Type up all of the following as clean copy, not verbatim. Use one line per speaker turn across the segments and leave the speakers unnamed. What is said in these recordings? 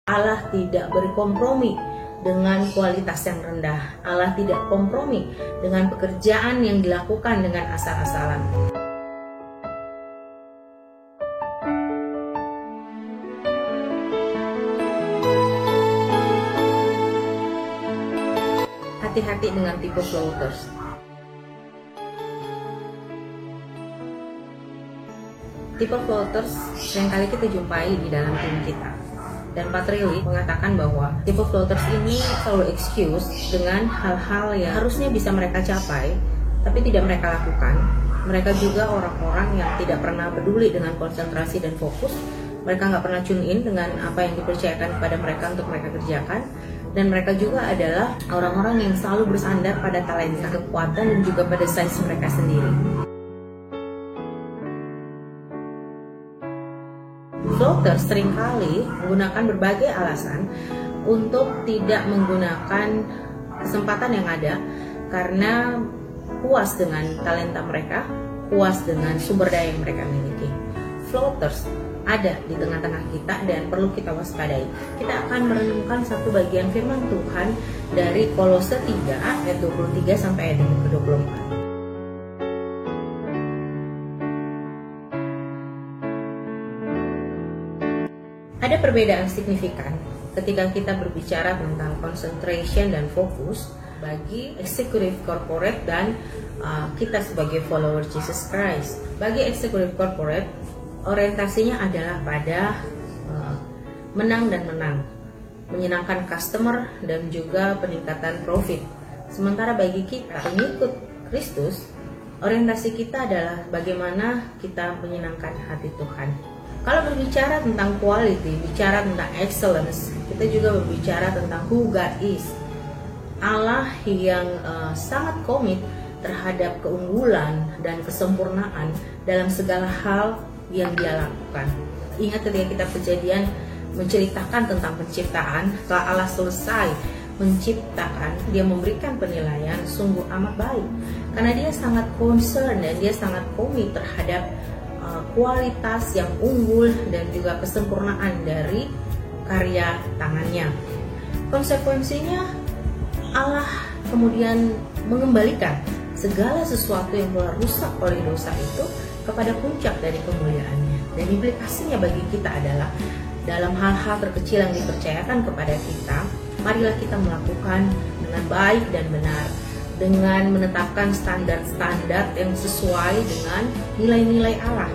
Allah tidak berkompromi dengan kualitas yang rendah. Allah tidak kompromi dengan pekerjaan yang dilakukan dengan asal-asalan. Hati-hati dengan tipe floaters. Tipe floaters seringkali kita jumpai di dalam tim kita. Dan Pak Trili mengatakan bahwa tipe floaters ini selalu excuse dengan hal-hal yang harusnya bisa mereka capai, tapi tidak mereka lakukan. Mereka juga orang-orang yang tidak pernah peduli dengan konsentrasi dan fokus. Mereka nggak pernah tune in dengan apa yang dipercayakan kepada mereka untuk mereka kerjakan. Dan mereka juga adalah orang-orang yang selalu bersandar pada talenta, kekuatan, dan juga pada size mereka sendiri. Floaters seringkali menggunakan berbagai alasan untuk tidak menggunakan kesempatan yang ada karena puas dengan talenta mereka, puas dengan sumber daya yang mereka miliki. Floaters ada di tengah-tengah kita dan perlu kita waspadai. Kita akan merenungkan satu bagian firman Tuhan dari Kolose 3 ayat 23 sampai ayat yang ke-24. Ada perbedaan signifikan ketika kita berbicara tentang concentration dan fokus bagi executive corporate dan kita sebagai follower Jesus Christ. Bagi executive corporate, orientasinya adalah pada menang dan menang, menyenangkan customer dan juga peningkatan profit. Sementara bagi kita pengikut Kristus, orientasi kita adalah bagaimana kita menyenangkan hati Tuhan. Kalau berbicara tentang quality, bicara tentang excellence, kita juga berbicara tentang who God is. Allah yang sangat komit terhadap keunggulan dan kesempurnaan dalam segala hal yang Dia lakukan. Ingat ketika kita Kejadian menceritakan tentang penciptaan, setelah Allah selesai menciptakan, Dia memberikan penilaian sungguh amat baik. Karena Dia sangat concern dan Dia sangat komit terhadap kualitas yang unggul dan juga kesempurnaan dari karya tangannya. Konsekuensinya Allah kemudian mengembalikan segala sesuatu yang telah rusak oleh dosa itu kepada puncak dari kemuliaannya. Dan implikasinya bagi kita adalah dalam hal-hal terkecil yang dipercayakan kepada kita, marilah kita melakukan dengan baik dan benar, dengan menetapkan standar-standar yang sesuai dengan nilai-nilai Allah.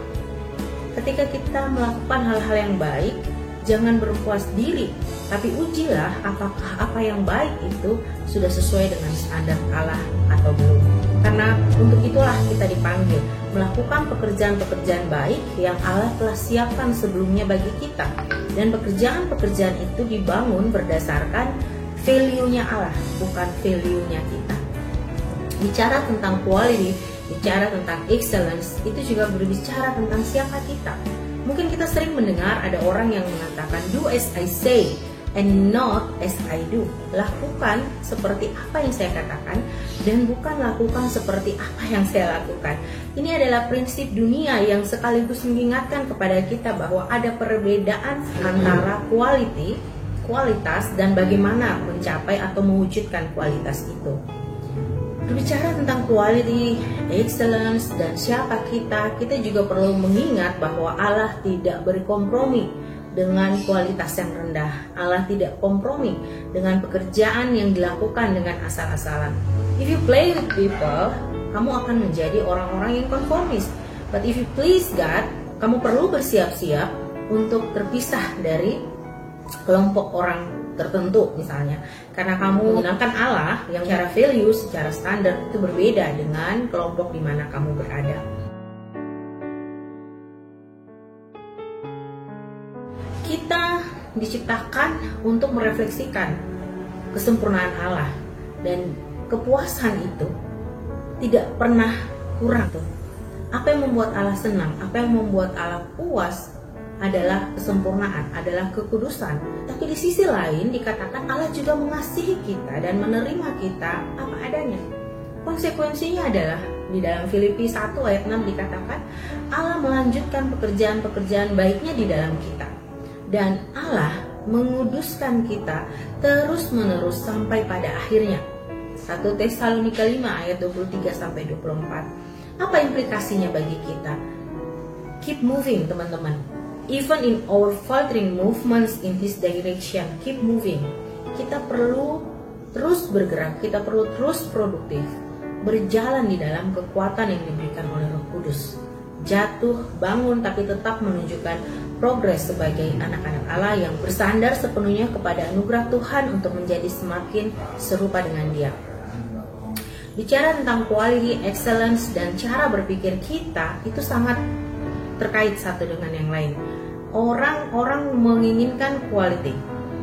Ketika kita melakukan hal-hal yang baik, jangan berpuas diri, tapi ujilah apakah apa yang baik itu sudah sesuai dengan standar Allah atau belum. Karena untuk itulah kita dipanggil melakukan pekerjaan-pekerjaan baik yang Allah telah siapkan sebelumnya bagi kita. Dan pekerjaan-pekerjaan itu dibangun berdasarkan value-nya Allah, bukan value-nya kita. Bicara tentang quality, bicara tentang excellence, itu juga berbicara tentang siapa kita. Mungkin kita sering mendengar ada orang yang mengatakan, do as I say and not as I do. Lakukan seperti apa yang saya katakan dan bukan lakukan seperti apa yang saya lakukan. Ini adalah prinsip dunia yang sekaligus mengingatkan kepada kita bahwa ada perbedaan antara kualitas dan bagaimana mencapai atau mewujudkan kualitas itu. Berbicara tentang quality, excellence, dan siapa kita juga perlu mengingat bahwa Allah tidak berkompromi dengan kualitas yang rendah. Allah tidak kompromi dengan pekerjaan yang dilakukan dengan asal-asalan. If you play with people, kamu akan menjadi orang-orang yang konformis. But if you please God, kamu perlu bersiap-siap untuk terpisah dari kelompok orang tertentu misalnya, karena kamu menyenangkan Allah yang secara value, secara standar itu berbeda dengan kelompok di mana kamu berada. Kita diciptakan untuk merefleksikan kesempurnaan Allah dan kepuasan itu tidak pernah kurang tuh. Apa yang membuat Allah senang, apa yang membuat Allah puas adalah kesempurnaan, adalah kekudusan. Tapi di sisi lain dikatakan Allah juga mengasihi kita dan menerima kita apa adanya. Konsekuensinya adalah di dalam Filipi 1 ayat 6 dikatakan Allah melanjutkan pekerjaan-pekerjaan baiknya di dalam kita. Dan Allah menguduskan kita terus-menerus sampai pada akhirnya. 1 Tesalonika 5 ayat 23-24. Apa implikasinya bagi kita? Keep moving, teman-teman. Even in our faltering movements in His direction, keep moving. Kita perlu terus bergerak, kita perlu terus produktif, berjalan di dalam kekuatan yang diberikan oleh Roh Kudus. Jatuh, bangun, tapi tetap menunjukkan progres sebagai anak-anak Allah yang bersandar sepenuhnya kepada anugerah Tuhan untuk menjadi semakin serupa dengan Dia. Bicara tentang quality, excellence, dan cara berpikir kita itu sangat terkait satu dengan yang lain. Orang-orang menginginkan quality.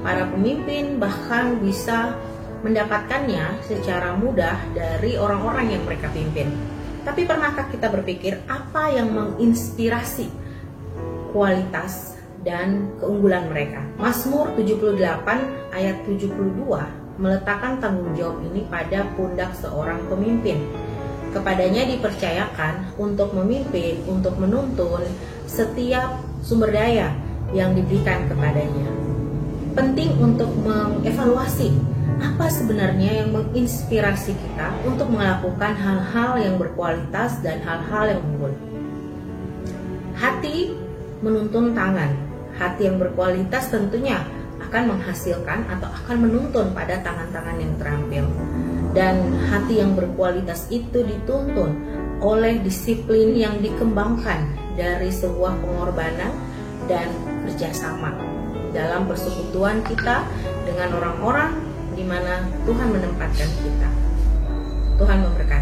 Para pemimpin bahkan bisa mendapatkannya secara mudah dari orang-orang yang mereka pimpin. Tapi pernahkah kita berpikir apa yang menginspirasi kualitas dan keunggulan mereka? Mazmur 78 ayat 72 meletakkan tanggung jawab ini pada pundak seorang pemimpin. Kepadanya dipercayakan untuk memimpin, untuk menuntun setiap sumber daya yang diberikan kepadanya. Penting untuk mengevaluasi apa sebenarnya yang menginspirasi kita untuk melakukan hal-hal yang berkualitas dan hal-hal yang unggul. Hati menuntun tangan. Hati yang berkualitas tentunya akan menghasilkan atau akan menuntun pada tangan-tangan yang terampil. Dan hati yang berkualitas itu dituntun oleh disiplin yang dikembangkan dari sebuah pengorbanan dan kerjasama dalam persekutuan kita dengan orang-orang di mana Tuhan menempatkan kita. Tuhan memberkati.